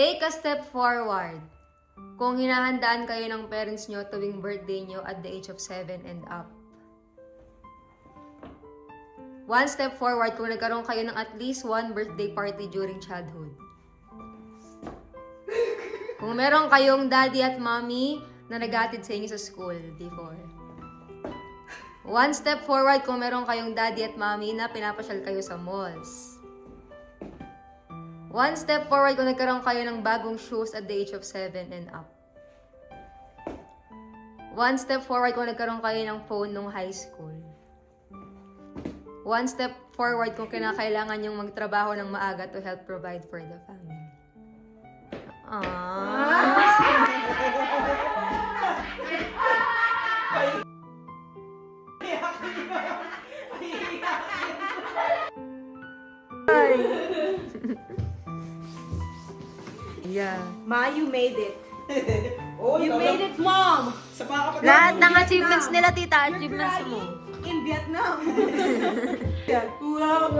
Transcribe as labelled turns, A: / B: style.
A: Take a step forward. Kung hinahandaan kayo ng parents nyo tuwing birthday nyo at the age of 7 and up. One step forward kung nagkaroon kayo ng at least one birthday party during childhood. Kung meron kayong daddy at mommy na nag-atid sa inyo sa school before. One step forward kung meron kayong daddy at mommy na pinapasyal kayo sa malls. One step forward kung nagkaroon kayo ng bagong shoes at the age of 7 and up. One step forward kung nagkaroon kayo ng phone nung high school. One step forward kung kinakailangan yung magtrabaho ng maaga to help provide for the family. Yeah.
B: Ma, you made it. You made it, Mom!
A: Lahat ng achievements nila, tita, achievements mo.
B: In Vietnam. Wow!